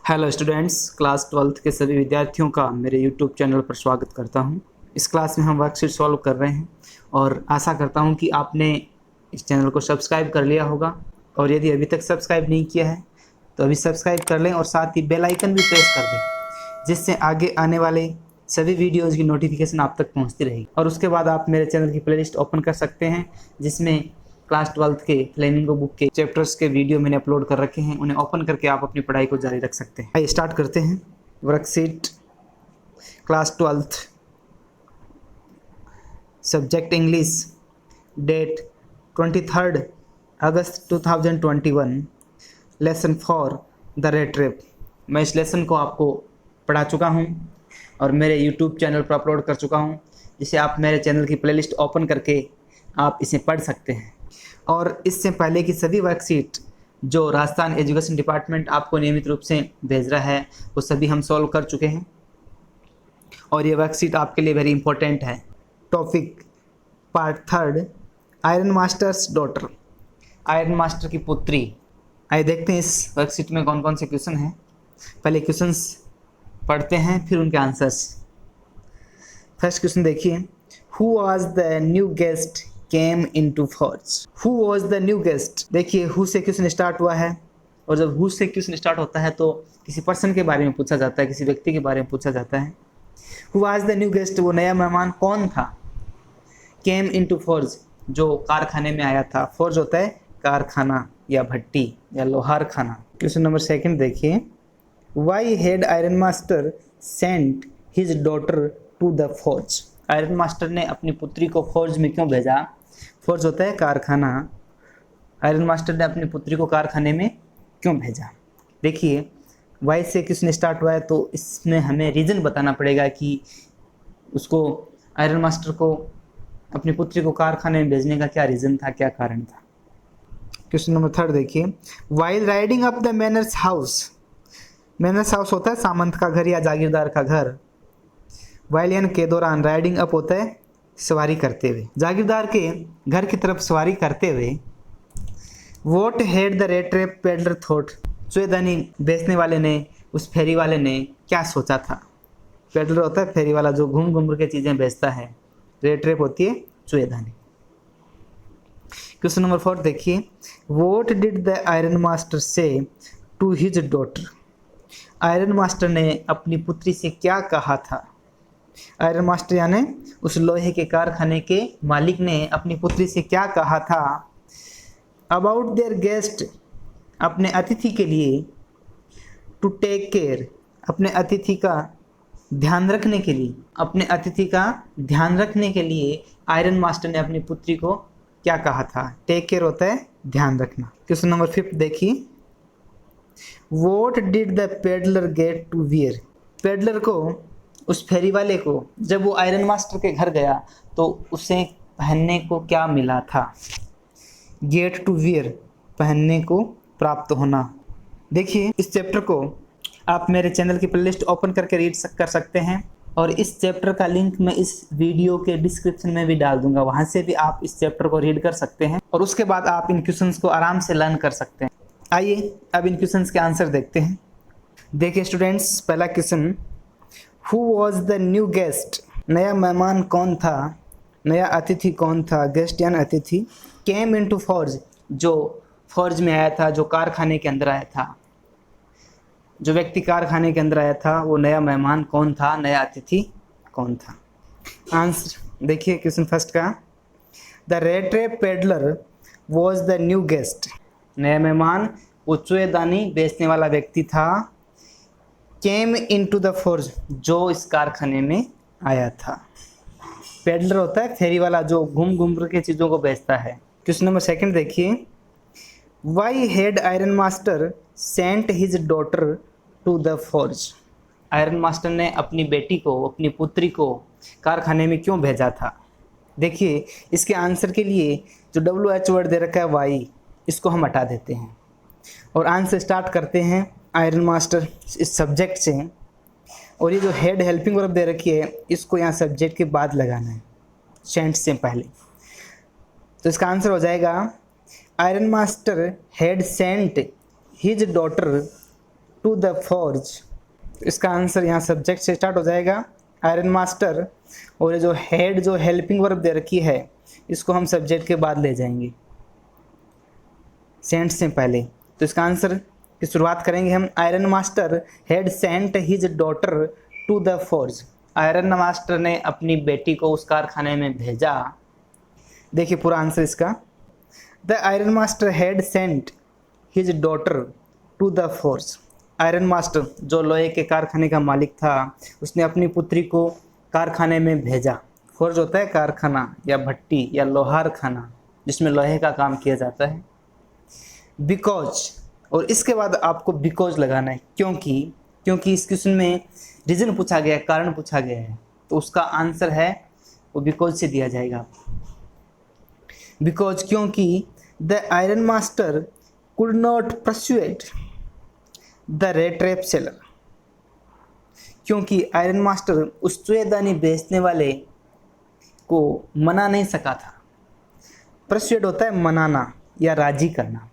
Hello students, class 12th के सभी विद्यार्थियों का मेरे यूट्यूब चैनल पर स्वागत करता हूं। इस क्लास में हम वर्कशीट सॉल्व कर रहे हैं और आशा करता हूं कि आपने इस चैनल को सब्सक्राइब कर लिया होगा और यदि अभी तक सब्सक्राइब नहीं किया है तो अभी सब्सक्राइब कर लें और साथ ही बेल आइकन भी प्रेस कर दें, जिससे आगे आने वाले सभी वीडियोज़ की नोटिफिकेशन आप तक पहुँचती रहेगी। और उसके बाद आप मेरे चैनल की प्लेलिस्ट ओपन कर सकते हैं, जिसमें क्लास 12th के फ्लेमिंगो बुक के चैप्टर्स के वीडियो मैंने अपलोड कर रखे हैं। उन्हें ओपन करके आप अपनी पढ़ाई को जारी रख सकते हैं। आइए स्टार्ट करते हैं। Worksheet class 12th, subject English, date 23 अगस्त 2021, लेसन 4 द रेट रेप। मैं इस लेसन को आपको पढ़ा चुका हूँ और मेरे यूट्यूब चैनल पर अपलोड कर चुका हूँ, जिसे आप मेरे चैनल की प्लेलिस्ट ओपन करके आप इसे पढ़ सकते हैं। और इससे पहले की सभी वर्कशीट जो राजस्थान एजुकेशन डिपार्टमेंट आपको नियमित रूप से भेज रहा है वो सभी हम सॉल्व कर चुके हैं और ये वर्कशीट आपके लिए वेरी इंपॉर्टेंट है। Topic part 3, iron masters daughter, iron master की पुत्री। आइए देखते हैं इस वर्कशीट में कौन कौन से क्वेश्चन हैं। पहले क्वेश्चंस पढ़ते हैं, फिर उनके आंसर्स। फर्स्ट क्वेश्चन देखिए, who was the new guest came into forge. Who was the new guest. देखिए हु से क्वेश्चन स्टार्ट हुआ है और जब हु से क्वेश्चन स्टार्ट होता है तो किसी पर्सन के बारे में पूछा जाता है, किसी व्यक्ति के बारे में पूछा जाता है। Who was the new guest, वो नया मेहमान कौन था। केम इनटू फोर्ज, जो कारखाने में आया था। फोर्ज होता है कारखाना या भट्टी या लोहार खाना। क्वेश्चन नंबर सेकंड देखिए, why had iron master sent his daughter to the forge. Iron master ने अपनी पुत्री को फोर्ज में क्यों भेजा। फोर्ज होता है कारखाना। आयरन मास्टर ने अपनी पुत्री को कारखाने में क्यों भेजा। देखिए वाई से किसने स्टार्ट हुआ है तो इसमें हमें रीज़न बताना पड़ेगा कि उसको, आयरन मास्टर को अपनी पुत्री को कारखाने में भेजने का क्या रीज़न था, क्या कारण था। क्वेश्चन नंबर थर्ड देखिए, while riding up the manor's house. Manners house होता है सामंत का घर या जागीरदार का घर। वाइलियन के दौरान, राइडिंग अप होता है सवारी करते हुए, जागीरदार के घर की तरफ सवारी करते हुए। What had the rat trap peddler thought. चुएदानी बेचने वाले ने, उस फेरी वाले ने क्या सोचा था। पेडलर होता है फेरी वाला जो घूम घूम के चीज़ें बेचता है। रेट रेप होती है चुएदानी। क्वेश्चन नंबर 4 देखिए, what did the iron master say to his daughter. Iron master ने अपनी पुत्री से क्या कहा था। आयरन मास्टर यानी उस लोहे के कारखाने के मालिक ने अपनी पुत्री से क्या कहा था। अबाउट देयर गेस्ट, अपने अतिथि के लिए। टू टेक केयर, अपने अतिथि का ध्यान रखने के लिए। अपने अतिथि का ध्यान रखने के लिए आयरन मास्टर ने अपनी पुत्री को क्या कहा था। टेक केयर होता है ध्यान रखना। क्वेश्चन नंबर 5 देखिए, what did the peddler get to wear. Peddler को, उस फेरी वाले को, जब वो आयरन मास्टर के घर गया तो उसे पहनने को क्या मिला था। गेट टू वियर, पहनने को प्राप्त होना। देखिए इस चैप्टर को आप मेरे चैनल की प्लेलिस्ट ओपन करके रीड कर सकते हैं और इस चैप्टर का लिंक मैं इस वीडियो के डिस्क्रिप्शन में भी डाल दूंगा, वहाँ से भी आप इस चैप्टर को रीड कर सकते हैं और उसके बाद आप इन क्वेश्चंस को आराम से लर्न कर सकते हैं। आइए अब इन क्वेश्चंस के आंसर देखते हैं। देखिए स्टूडेंट्स, पहला question, who was the new guest. नया मेहमान कौन था, नया अतिथि कौन था। गेस्ट यानी अतिथि। केम इनटू फोर्ज, जो फोर्ज में आया था, जो कारखाने के अंदर आया था। जो व्यक्ति कारखाने के अंदर आया था वो नया मेहमान कौन था, नया अतिथि कौन था। आंसर देखिए क्वेश्चन फर्स्ट का, the rat trap peddler was the new guest. नया मेहमान वो चुएदानी बेचने वाला व्यक्ति था। केम इनटू द फोर्ज, जो इस कारखाने में आया था। पेडलर होता है फेरी वाला जो घूम घूम के चीज़ों को बेचता है। क्वेश्चन नंबर सेकंड देखिए, why had iron master sent his daughter to the forge. Iron master ने अपनी बेटी को, अपनी पुत्री को कारखाने में क्यों भेजा था। देखिए इसके आंसर के लिए जो WH वर्ड दे रखा है वाई, इसको हम हटा देते हैं और आंसर स्टार्ट करते हैं आयरन मास्टर इस सब्जेक्ट से। और ये जो हेड हेल्पिंग वर्ब दे रखी है इसको यहाँ सब्जेक्ट के बाद लगाना है, सेंट से पहले। तो इसका आंसर हो जाएगा, iron master had sent his daughter to the forge. इसका आंसर यहाँ सब्जेक्ट से स्टार्ट हो जाएगा आयरन मास्टर, और ये जो हेड जो हेल्पिंग वर्ब दे रखी है इसको हम सब्जेक्ट के बाद ले जाएंगे सेंट से पहले। तो इसका आंसर की शुरुआत करेंगे हम, iron master had sent his daughter to the forge. Iron master ने अपनी बेटी को उस कारखाने में भेजा। देखिए पूरा आंसर इसका, the iron master had sent his daughter to the forge. Iron master जो लोहे के कारखाने का मालिक था, उसने अपनी पुत्री को कारखाने में भेजा। फॉर्ज होता है कारखाना या भट्टी या लोहार खाना जिसमें लोहे का काम किया जाता है। बिकॉज, और इसके बाद आपको बिकॉज लगाना है, क्योंकि इस क्वेश्चन में रीजन पूछा गया है, कारण पूछा गया है, तो उसका आंसर है वो बिकॉज से दिया जाएगा। बिकॉज क्योंकि the iron master could not persuade the rat trap seller. क्योंकि आयरन मास्टर उस चुएदानी बेचने वाले को मना नहीं सका था। परसुएड होता है मनाना या राजी करना,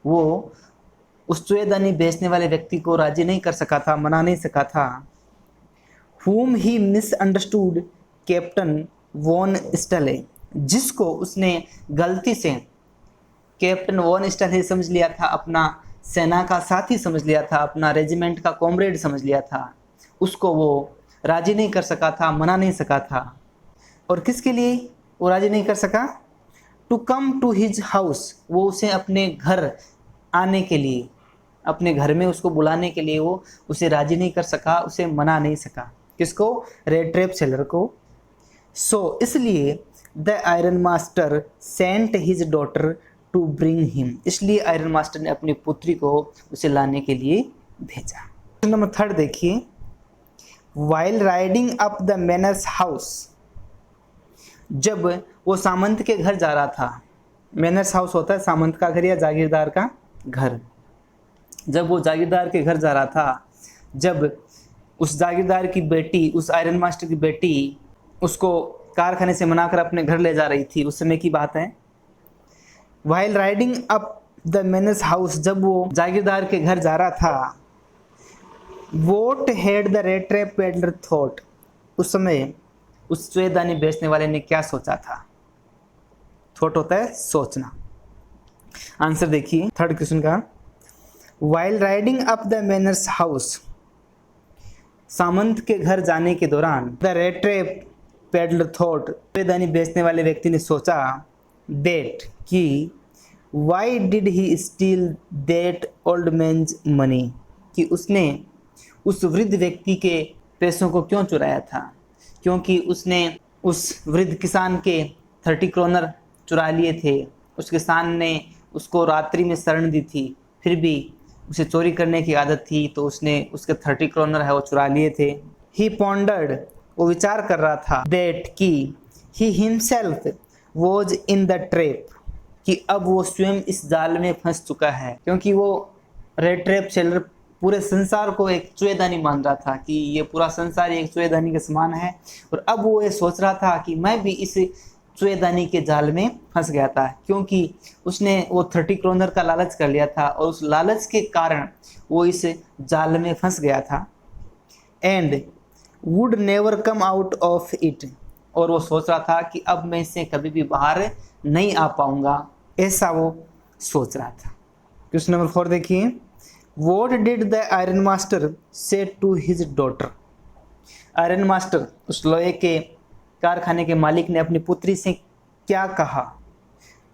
वो उस चुएदानी बेचने वाले व्यक्ति को राजी नहीं कर सका था, मना नहीं सका था। whom he misunderstood Captain von Stahle, जिसको उसने गलती से कैप्टन वॉन स्टले समझ लिया था, अपना सेना का साथी समझ लिया था, अपना रेजिमेंट का कॉमरेड समझ लिया था, उसको वो राजी नहीं कर सका था, मना नहीं सका था। और किसके लिए वो राजी नहीं कर सका? To come to his house, वो उसे अपने घर आने के लिए, अपने घर में उसको बुलाने के लिए वो उसे राजी नहीं कर सका, उसे मना नहीं सका। किसको? रेड ट्रैप सेलर को। सो इसलिए the iron master sent his daughter to bring him, इसलिए आयरन मास्टर ने अपनी पुत्री को उसे लाने के लिए भेजा। नंबर 3 देखिए, while riding up the manor's house, जब वो सामंत के घर जा रहा था। मैनर्स हाउस होता है सामंत का घर या जागीरदार का घर। जब वो जागीरदार के घर जा रहा था, जब उस जागीरदार की बेटी, उस आयरन मास्टर की बेटी उसको कारखाने से मनाकर अपने घर ले जा रही थी, उस समय की बात है। While riding up the manor's house, जब वो जागीरदार के घर जा रहा था, vote had the rat trap peddler thought, उस समय उस चुएदानी बेचने वाले ने क्या सोचा था? थॉट होता है सोचना। आंसर देखिए 3rd क्वेश्चन का, while riding up the manor's house, सामंत के घर जाने के दौरान, the rat trap peddler thought, चुएदानी बेचने वाले व्यक्ति ने सोचा, दैट कि why did he steal that old man's money, कि उसने उस वृद्ध व्यक्ति के पैसों को क्यों चुराया था? क्योंकि उसने उस वृद्ध किसान के 30 क्रोनर चुरा लिए थे। उस किसान ने उसको रात्रि में शरण दी थी, फिर भी उसे चोरी करने की आदत थी, तो उसने उसके 30 क्रोनर है वो चुरा लिए थे। ही पॉन्डर्ड, वो विचार कर रहा था, दैट कि he himself was in the trap, कि अब वो स्वयं इस जाल में फंस चुका है। क्योंकि वो रेड ट्रैप सेलर पूरे संसार को एक चुएदानी मान रहा था कि ये पूरा संसार एक चुएदानी के समान है, और अब वो ये सोच रहा था कि मैं भी इस चुएदानी के जाल में फंस गया था, क्योंकि उसने वो 30 क्रोनर का लालच कर लिया था, और उस लालच के कारण वो इस जाल में फंस गया था। And would never come out of it, और वो सोच रहा था कि अब मैं इससे कभी भी बाहर नहीं आ पाऊंगा, ऐसा वो सोच रहा था। क्वेश्चन नंबर 4 देखिए, What did the iron master say to his daughter? Iron master, उस लोहे के कारखाने के मालिक ने अपनी पुत्री से क्या कहा?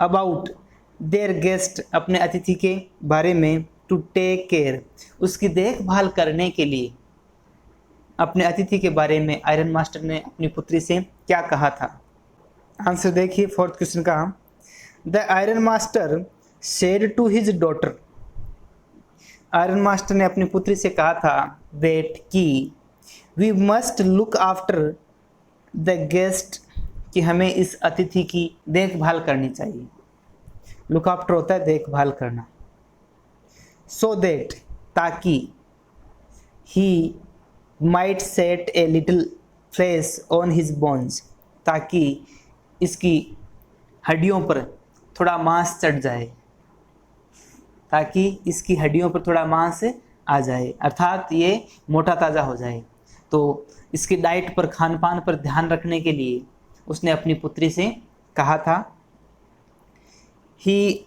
About their guest, अपने अतिथि के बारे में, to take care, उसकी देखभाल करने के लिए, अपने अतिथि के बारे में आयरन मास्टर ने अपनी पुत्री से क्या कहा था? आंसर देखिए 4th क्वेश्चन का, The iron master said to his daughter, iron master ने अपनी पुत्री से कहा था, दैट कि we must look after the guest, कि हमें इस अतिथि की देखभाल करनी चाहिए। लुक आफ्टर होता है देखभाल करना। सो दैट, ताकि, he might set a little flesh on his bones, ताकि इसकी हड्डियों पर थोड़ा मांस चढ़ जाए, ताकि इसकी हड्डियों पर थोड़ा मांस आ जाए, अर्थात ये मोटा ताज़ा हो जाए। तो इसकी डाइट पर, खान पान पर ध्यान रखने के लिए उसने अपनी पुत्री से कहा था। ही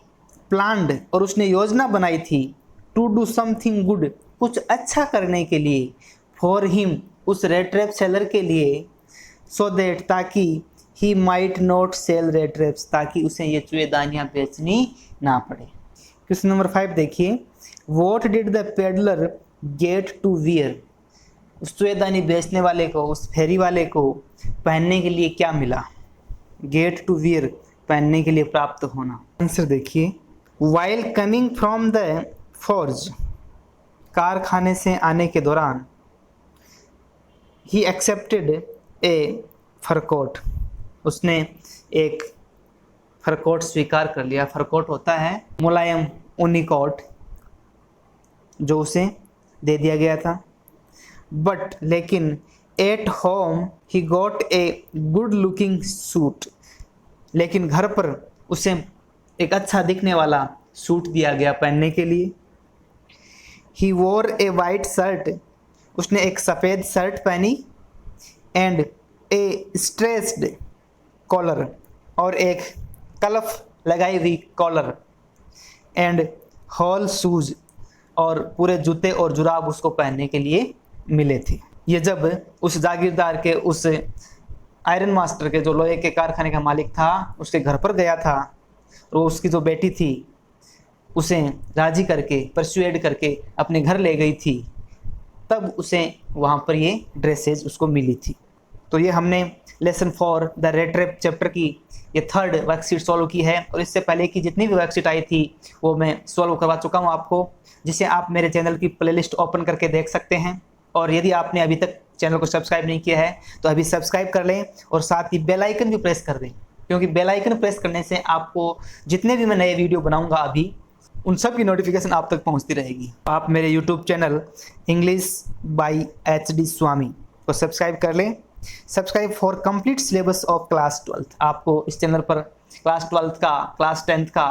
प्लान्ड, और उसने योजना बनाई थी, टू डू समथिंग गुड, कुछ अच्छा करने के लिए, फॉर हिम, उस रेड ट्रैप सेलर के लिए, सो दैट, ताकि he might not sell rat traps, ताकि उसे ये चूहेदानियाँ बेचनी ना पड़े। क्वेश्चन नंबर 5 देखिए, what did the peddler get to wear, उस चूहेदानी बेचने वाले को, उस फेरी वाले को पहनने के लिए क्या मिला? गेट टू वियर, पहनने के लिए प्राप्त होना। आंसर देखिए, while coming from the forge, कारखाने से आने के दौरान, ही एक्सेप्टेड ए फरकोट, उसने एक फरकोट स्वीकार कर लिया। फरकोट होता है मुलायम ऊनी कोट, जो उसे दे दिया गया था। बट, लेकिन, at home he got a good looking suit, लेकिन घर पर उसे एक अच्छा दिखने वाला सूट दिया गया पहनने के लिए। ही वोर ए वाइट शर्ट, उसने एक सफ़ेद शर्ट पहनी, एंड ए स्ट्रेस्ड कॉलर, और एक कलफ लगाई हुई कॉलर, एंड हॉल शूज, और पूरे जूते और जुराब उसको पहनने के लिए मिले थे। ये जब उस जागीरदार के, उस आयरन मास्टर के, जो लोहे के कारखाने का मालिक था, उसके घर पर गया था, और उसकी जो बेटी थी उसे राजी करके, परसुएड करके अपने घर ले गई थी, तब उसे वहाँ पर ये ड्रेसेज उसको मिली थी। तो ये हमने lesson 4 the rat trap chapter की ये 3rd वर्कशीट सॉल्व की है, और इससे पहले की जितनी भी वर्कशीट आई थी वो मैं सॉल्व करवा चुका हूँ आपको, जिसे आप मेरे चैनल की प्लेलिस्ट ओपन करके देख सकते हैं। और यदि आपने अभी तक चैनल को सब्सक्राइब नहीं किया है तो अभी सब्सक्राइब कर लें, और साथ ही बेल आइकन भी प्रेस कर दें, क्योंकि बेल आइकन प्रेस करने से आपको जितने भी मैं नए वीडियो बनाऊंगा अभी, उन सब की नोटिफिकेशन आप तक पहुंचती रहेगी। आप मेरे YouTube channel English by HD स्वामी को सब्सक्राइब कर लें। Subscribe for complete syllabus of class 12th, आपको इस चैनल पर क्लास 12th का, क्लास 10th का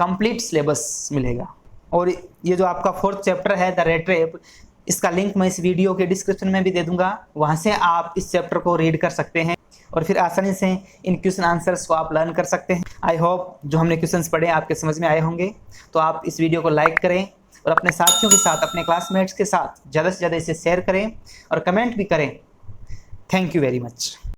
कंप्लीट सिलेबस मिलेगा। और ये जो आपका 4th चैप्टर है द रेड ट्रैप, इसका लिंक मैं इस वीडियो के डिस्क्रिप्शन में भी दे दूंगा, वहाँ से आप इस चैप्टर को रीड कर सकते हैं और फिर आसानी से इन क्वेश्चन आंसर्स को आप लर्न कर सकते हैं। आई होप जो हमने क्वेश्चंस पढ़े आपके समझ में आए होंगे। तो आप इस वीडियो को लाइक करें और अपने साथियों के साथ, अपने क्लासमेट्स के साथ ज़्यादा से ज़्यादा इसे शेयर करें और कमेंट भी करें। Thank you very much.